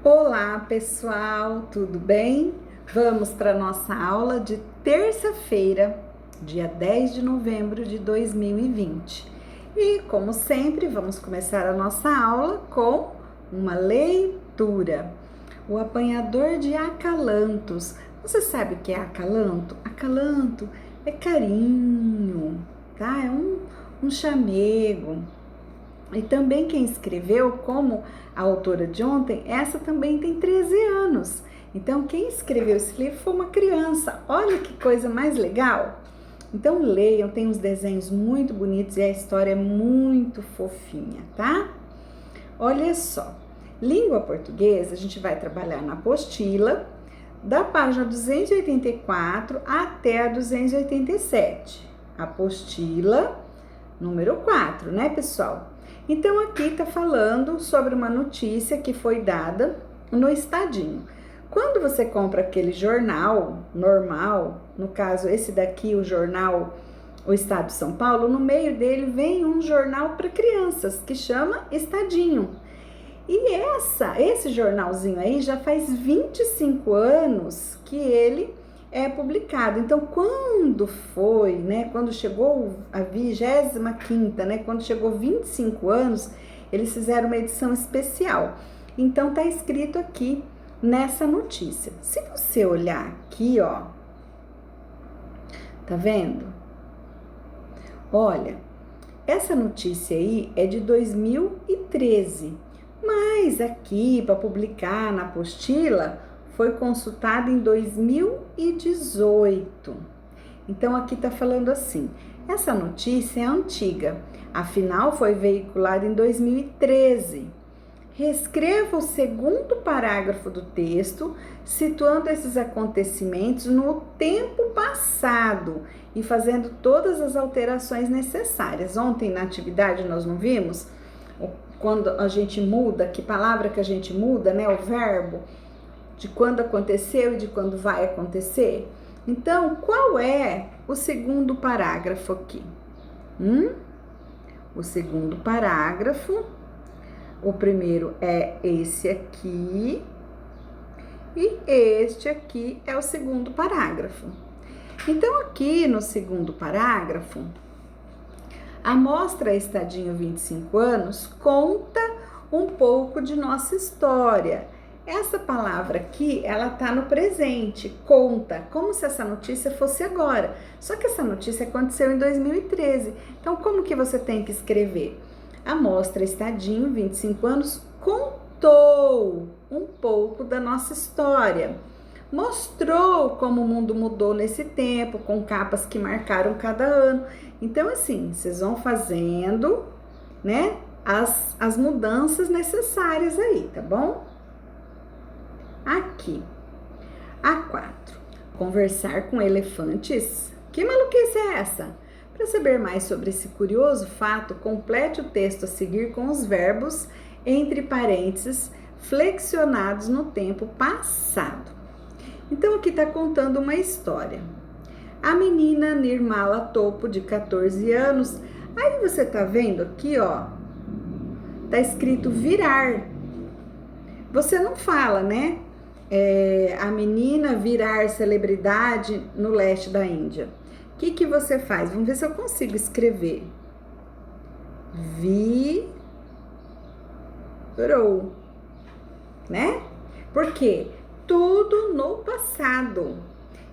Olá pessoal, tudo bem? Vamos para a nossa aula de terça-feira, dia 10 de novembro de 2020. E como sempre, vamos começar a nossa aula com uma leitura. O apanhador de acalantos. Você sabe o que é acalanto? Acalanto é carinho, tá? É um chamego. E também quem escreveu, como a autora de ontem, essa também tem 13 anos. Então, quem escreveu esse livro foi uma criança. Olha que coisa mais legal! Então, leiam, tem uns desenhos muito bonitos e a história é muito fofinha, tá? Olha só, língua portuguesa, a gente vai trabalhar na apostila, da página 284 até a 287. Apostila número 4, né, pessoal? Então, aqui tá falando sobre uma notícia que foi dada no Estadinho. Quando você compra aquele jornal normal, no caso esse daqui, o jornal O Estado de São Paulo, no meio dele vem um jornal para crianças que chama Estadinho. E esse jornalzinho aí já faz 25 anos que ele é publicado. Então, quando foi, né, quando chegou a 25ª, né, quando chegou 25 anos, eles fizeram uma edição especial. Então, tá escrito aqui nessa notícia. Se você olhar aqui, ó, tá vendo? Olha, essa notícia aí é de 2013, mas aqui para publicar na apostila foi consultada em 2018. Então aqui tá falando assim: essa notícia é antiga, afinal foi veiculada em 2013. Reescreva o segundo parágrafo do texto, situando esses acontecimentos no tempo passado e fazendo todas as alterações necessárias. Ontem na atividade nós não vimos quando a gente muda, que palavra que a gente muda, né? O verbo, de quando aconteceu e de quando vai acontecer. Então, qual é o segundo parágrafo aqui? O segundo parágrafo, o primeiro é esse aqui e este aqui é o segundo parágrafo. Então, aqui no segundo parágrafo, a Mostra Estadinho 25 anos conta um pouco de nossa história. Essa palavra aqui, ela tá no presente, conta, como se essa notícia fosse agora. Só que essa notícia aconteceu em 2013. Então, como que você tem que escrever? A Mostra Estadinho, 25 anos, contou um pouco da nossa história. Mostrou como o mundo mudou nesse tempo, com capas que marcaram cada ano. Então, assim, vocês vão fazendo, né, as mudanças necessárias aí, tá bom? Aqui, A4. Conversar com elefantes? Que maluquice é essa? Para saber mais sobre esse curioso fato, complete o texto a seguir com os verbos entre parênteses flexionados no tempo passado. Então, aqui está contando uma história. A menina Nirmala Topo, de 14 anos, aí você tá vendo aqui, ó, tá escrito virar. Você não fala, né? A menina virar celebridade no leste da Índia. O que você faz? Vamos ver se eu consigo escrever. Virou, né? Por quê? Tudo no passado.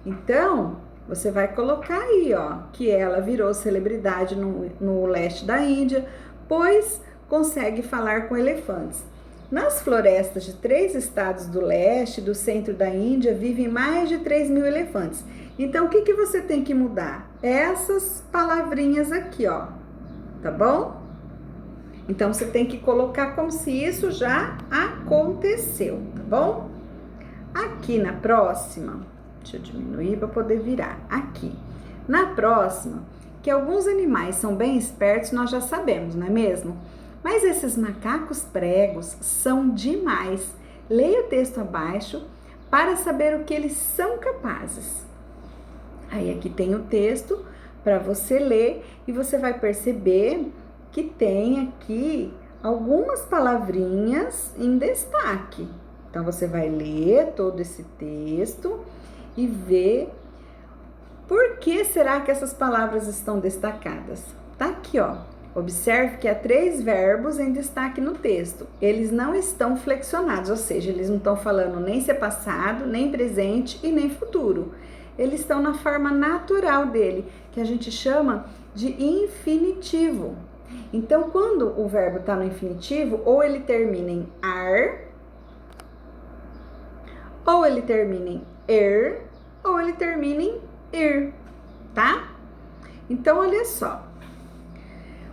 Então, você vai colocar aí, ó, que ela virou celebridade no leste da Índia, pois consegue falar com elefantes. Nas florestas de 3 estados do leste e do centro da Índia vivem mais de 3.000 elefantes. Então, o que você tem que mudar? Essas palavrinhas aqui, ó, tá bom? Então, você tem que colocar como se isso já aconteceu, tá bom? Aqui na próxima, deixa eu diminuir para poder virar, aqui. Na próxima, que alguns animais são bem espertos, nós já sabemos, não é mesmo? Mas esses macacos pregos são demais. Leia o texto abaixo para saber o que eles são capazes. Aí aqui tem o texto para você ler e você vai perceber que tem aqui algumas palavrinhas em destaque. Então, você vai ler todo esse texto e ver por que será que essas palavras estão destacadas. Tá aqui, ó. Observe que há 3 verbos em destaque no texto. Eles não estão flexionados, ou seja, eles não estão falando nem ser passado, nem presente e nem futuro. Eles estão na forma natural dele, que a gente chama de infinitivo. Então, quando o verbo está no infinitivo, ou ele termina em ar, ou ele termina em er, ou ele termina em ir, tá? Então, olha só.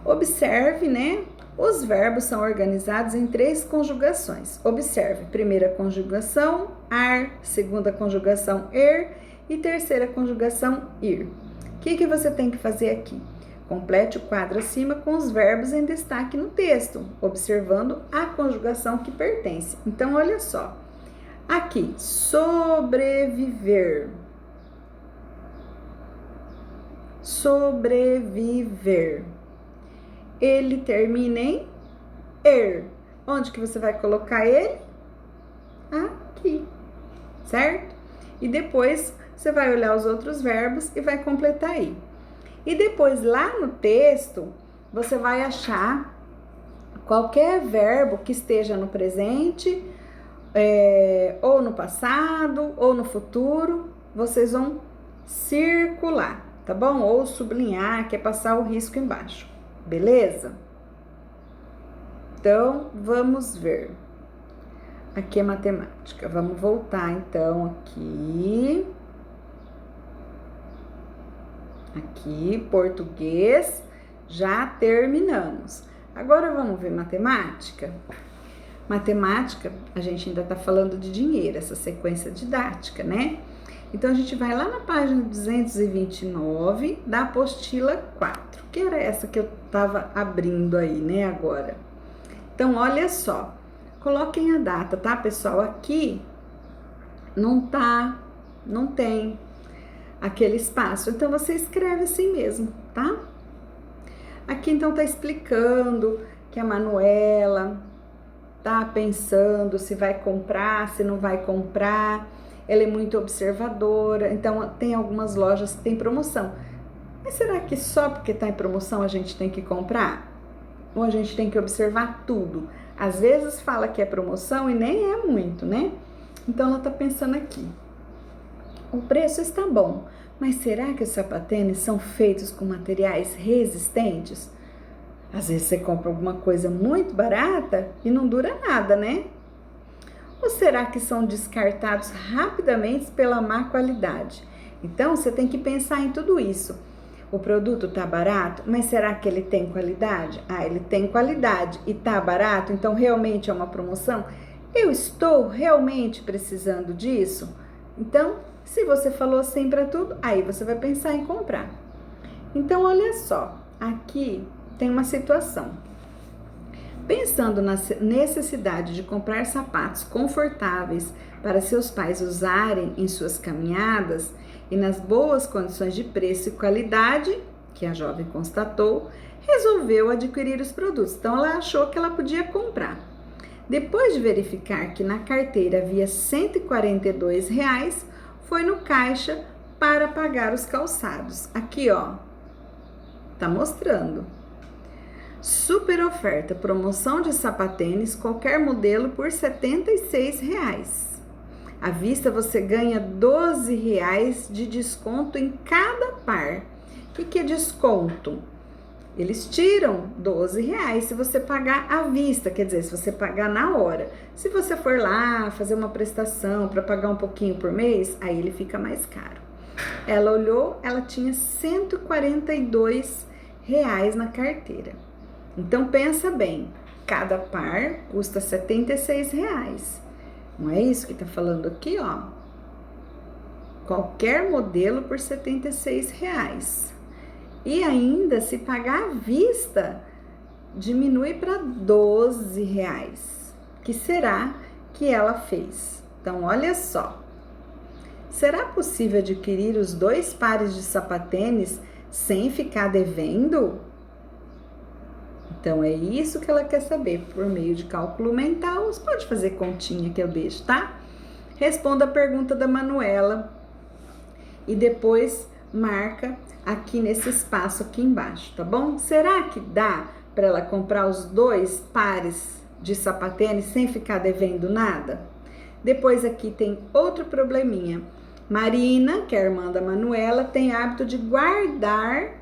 Observe, né? Os verbos são organizados em 3 conjugações. Observe, primeira conjugação, ar, segunda conjugação, er, e terceira conjugação, ir. O que você tem que fazer aqui? Complete o quadro acima com os verbos em destaque no texto, observando a conjugação que pertence. Então, olha só. Aqui, sobreviver. Sobreviver. Ele termina em er. Onde que você vai colocar ele? Aqui, certo? E depois você vai olhar os outros verbos e vai completar aí. E depois lá no texto, você vai achar qualquer verbo que esteja no presente, ou no passado, ou no futuro, vocês vão circular, tá bom? Ou sublinhar, que é passar o risco embaixo, beleza? Então, vamos ver. Aqui é matemática. Vamos voltar, então, aqui. Aqui, português, já terminamos. Agora, vamos ver matemática. Matemática, a gente ainda tá falando de dinheiro, essa sequência didática, né? Então, a gente vai lá na página 229 da apostila 4, que era essa que eu tava abrindo aí, né, agora. Então, olha só. Coloquem a data, tá, pessoal? Aqui não tem aquele espaço. Então, você escreve assim mesmo, tá? Aqui, então, tá explicando que a Manuela tá pensando se vai comprar, se não vai comprar. Ela é muito observadora. Então, tem algumas lojas que tem promoção. Mas será que só porque tá em promoção a gente tem que comprar? Ou a gente tem que observar tudo? Às vezes fala que é promoção e nem é muito, né? Então, ela tá pensando aqui. O preço está bom, mas será que os sapatênis são feitos com materiais resistentes? Às vezes você compra alguma coisa muito barata e não dura nada, né? Ou será que são descartados rapidamente pela má qualidade? Então, você tem que pensar em tudo isso. O produto tá barato, mas será que ele tem qualidade? Ele tem qualidade e tá barato, então realmente é uma promoção? Eu estou realmente precisando disso? Então, se você falou assim para tudo, aí você vai pensar em comprar. Então, olha só, aqui tem uma situação. Pensando na necessidade de comprar sapatos confortáveis para seus pais usarem em suas caminhadas e nas boas condições de preço e qualidade, que a jovem constatou, resolveu adquirir os produtos. Então, ela achou que ela podia comprar. Depois de verificar que na carteira havia R$ 142, foi no caixa para pagar os calçados. Aqui, ó, tá mostrando. Super oferta, promoção de sapatênis, qualquer modelo por R$ 76. À vista você ganha R$ 12 de desconto em cada par. O que é desconto? Eles tiram R$ 12 se você pagar à vista, quer dizer, se você pagar na hora. Se você for lá fazer uma prestação para pagar um pouquinho por mês, aí ele fica mais caro. Ela olhou, ela tinha R$ 142 na carteira. Então, pensa bem, cada par custa R$ 76. Não é isso que tá falando aqui, ó? Qualquer modelo por R$ 76. E ainda, se pagar à vista, diminui para R$ 12. Que será que ela fez? Então, olha só. Será possível adquirir os 2 pares de sapatênis sem ficar devendo? Então, é isso que ela quer saber por meio de cálculo mental. Você pode fazer continha que eu deixo, tá? Responda a pergunta da Manuela e depois marca aqui nesse espaço aqui embaixo, tá bom? Será que dá para ela comprar os 2 pares de sapatênis sem ficar devendo nada? Depois aqui tem outro probleminha. Marina, que é a irmã da Manuela, tem hábito de guardar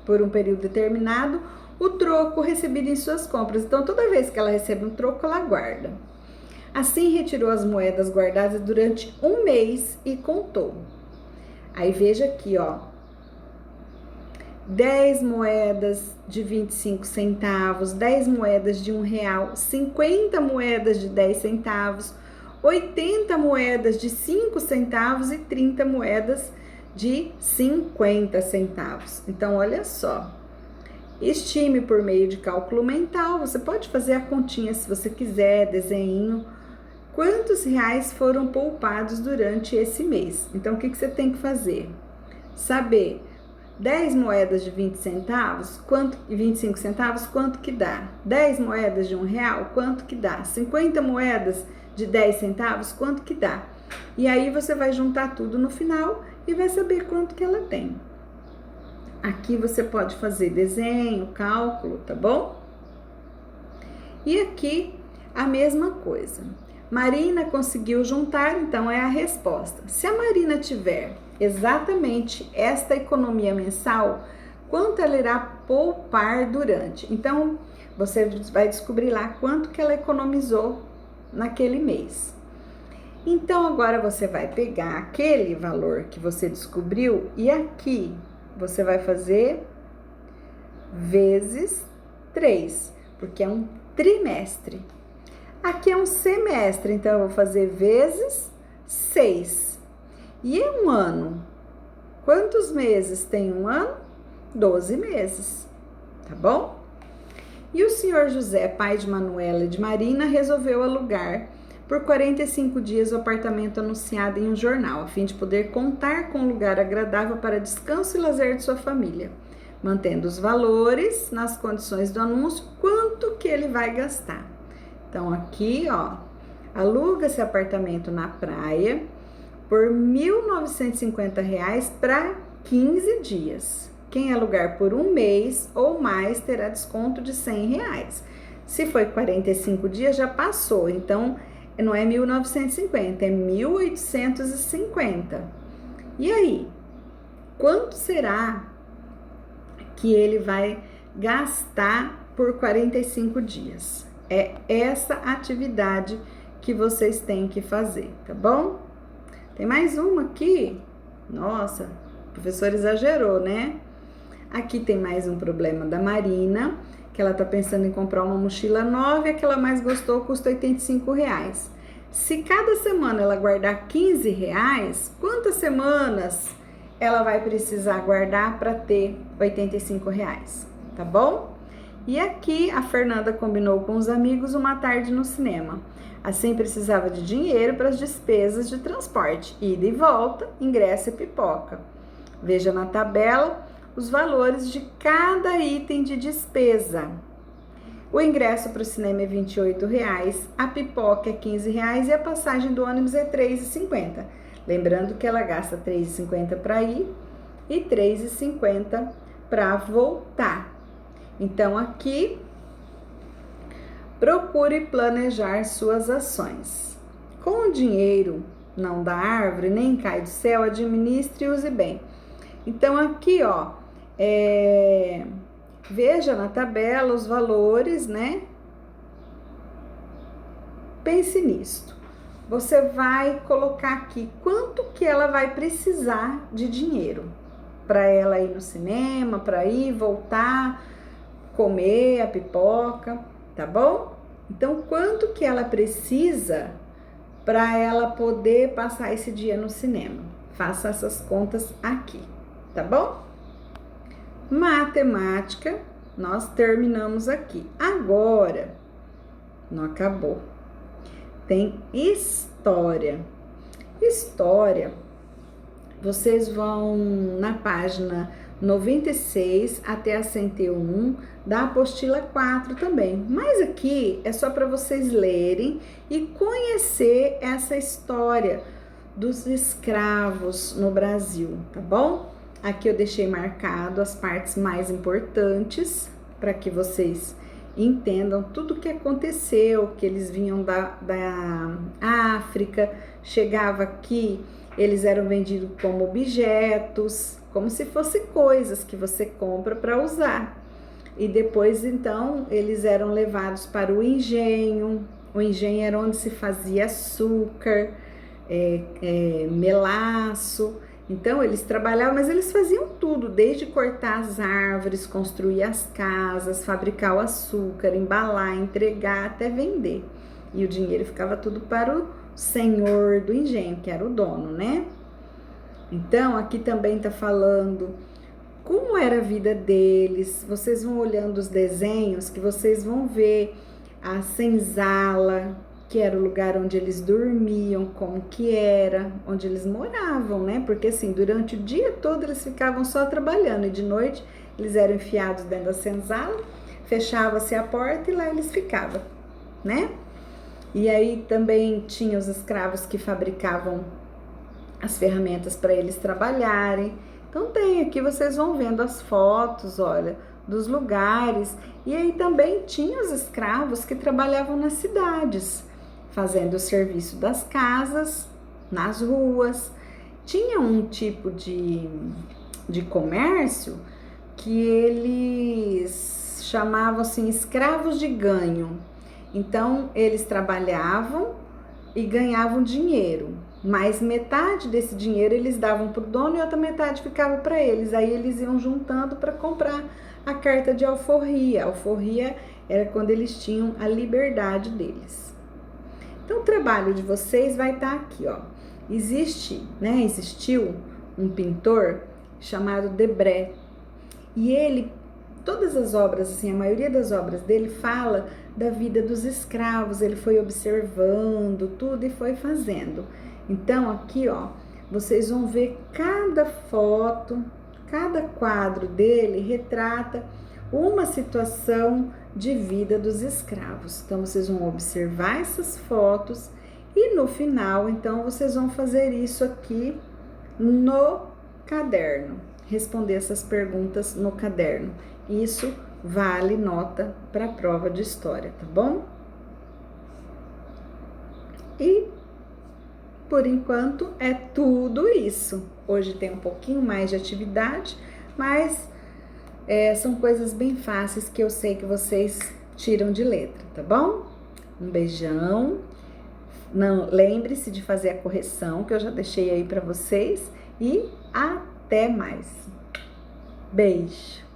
por um período determinado o troco recebido em suas compras. Então, toda vez que ela recebe um troco, ela guarda. Assim, retirou as moedas guardadas durante um mês e contou. Aí, veja aqui, ó. 10 moedas de 25 centavos, 10 moedas de R$1, 50 moedas de 10 centavos, 80 moedas de 5 centavos e 30 moedas de 50 centavos. Então, olha só. Estime por meio de cálculo mental, você pode fazer a continha se você quiser, desenho, quantos reais foram poupados durante esse mês. Então, o que você tem que fazer? Saber 10 moedas de 20 centavos, quanto, e 25 centavos, quanto que dá? 10 moedas de R$1, quanto que dá? 50 moedas de 10 centavos, quanto que dá? E aí você vai juntar tudo no final e vai saber quanto que ela tem. Aqui você pode fazer desenho, cálculo, tá bom? E aqui a mesma coisa. Marina conseguiu juntar, então é a resposta. Se a Marina tiver exatamente esta economia mensal, quanto ela irá poupar durante? Então, você vai descobrir lá quanto que ela economizou naquele mês. Então, agora você vai pegar aquele valor que você descobriu e aqui você vai fazer vezes 3, porque é um trimestre. Aqui é um semestre, então eu vou fazer vezes 6. E é um ano. Quantos meses tem um ano? 12 meses, tá bom? E o senhor José, pai de Manuela e de Marina, resolveu alugar por 45 dias o apartamento anunciado em um jornal, a fim de poder contar com um lugar agradável para descanso e lazer de sua família, mantendo os valores nas condições do anúncio, quanto que ele vai gastar. Então, aqui, ó, aluga esse apartamento na praia por R$ 1.950 para 15 dias. Quem alugar por um mês ou mais terá desconto de R$ 100. Se foi 45 dias, já passou, então não é 1.950, é 1.850. E aí, quanto será que ele vai gastar por 45 dias? É essa atividade que vocês têm que fazer, tá bom? Tem mais uma aqui. Nossa, o professor exagerou, né? Aqui tem mais um problema da Marina, que ela tá pensando em comprar uma mochila nova e a que ela mais gostou custa R$ 85. Se cada semana ela guardar R$ 15, quantas semanas ela vai precisar guardar para ter R$ 85, tá bom? E aqui a Fernanda combinou com os amigos uma tarde no cinema. Assim precisava de dinheiro para as despesas de transporte, ida e volta, ingresso e pipoca. Veja na tabela os valores de cada item de despesa. O ingresso para o cinema é R$ 28, a pipoca é R$ 15 e a passagem do ônibus é R$ 3,50. Lembrando que ela gasta R$ 3,50 para ir e R$ 3,50 para voltar. Então, aqui, procure planejar suas ações. Com o dinheiro não da árvore, nem cai do céu, administre e use bem. Então, aqui, ó, veja na tabela os valores, né? Pense nisto. Você vai colocar aqui quanto que ela vai precisar de dinheiro para ela ir no cinema, para ir, voltar, comer a pipoca, tá bom? Então, quanto que ela precisa para ela poder passar esse dia no cinema? Faça essas contas aqui, tá bom? Matemática, nós terminamos aqui. Agora, não acabou. Tem história. História, vocês vão na página 96 até a 101 da apostila 4 também. Mas aqui é só para vocês lerem e conhecer essa história dos escravos no Brasil, tá bom? Aqui eu deixei marcado as partes mais importantes para que vocês entendam tudo o que aconteceu, que eles vinham da África, chegava aqui, eles eram vendidos como objetos, como se fossem coisas que você compra para usar. E depois, então, eles eram levados para o engenho. O engenho era onde se fazia açúcar, melaço. Então, eles trabalhavam, mas eles faziam tudo, desde cortar as árvores, construir as casas, fabricar o açúcar, embalar, entregar, até vender. E o dinheiro ficava tudo para o senhor do engenho, que era o dono, né? Então, aqui também tá falando como era a vida deles. Vocês vão olhando os desenhos que vocês vão ver a senzala, que era o lugar onde eles dormiam, como que era, onde eles moravam, né? Porque assim, durante o dia todo eles ficavam só trabalhando e de noite eles eram enfiados dentro da senzala, fechava-se a porta e lá eles ficavam, né? E aí também tinha os escravos que fabricavam as ferramentas para eles trabalharem. Então tem aqui, vocês vão vendo as fotos, olha, dos lugares. E aí também tinha os escravos que trabalhavam nas cidades, fazendo o serviço das casas, nas ruas. Tinha um tipo de comércio que eles chamavam assim, escravos de ganho. Então, eles trabalhavam e ganhavam dinheiro, mas metade desse dinheiro eles davam para o dono e outra metade ficava para eles. Aí eles iam juntando para comprar a carta de alforria. A alforria era quando eles tinham a liberdade deles. Então, o trabalho de vocês vai estar aqui, ó. Existiu um pintor chamado Debré. E ele, todas as obras, assim, a maioria das obras dele fala da vida dos escravos. Ele foi observando tudo e foi fazendo. Então, aqui, ó, vocês vão ver cada foto, cada quadro dele retrata uma situação de vida dos escravos. Então, vocês vão observar essas fotos e no final, então, vocês vão fazer isso aqui no caderno, responder essas perguntas no caderno. Isso vale nota para a prova de história, tá bom? E por enquanto é tudo isso. Hoje tem um pouquinho mais de atividade, mas são coisas bem fáceis que eu sei que vocês tiram de letra, tá bom? Um beijão. Não, lembre-se de fazer a correção que eu já deixei aí para vocês e até mais. Beijo.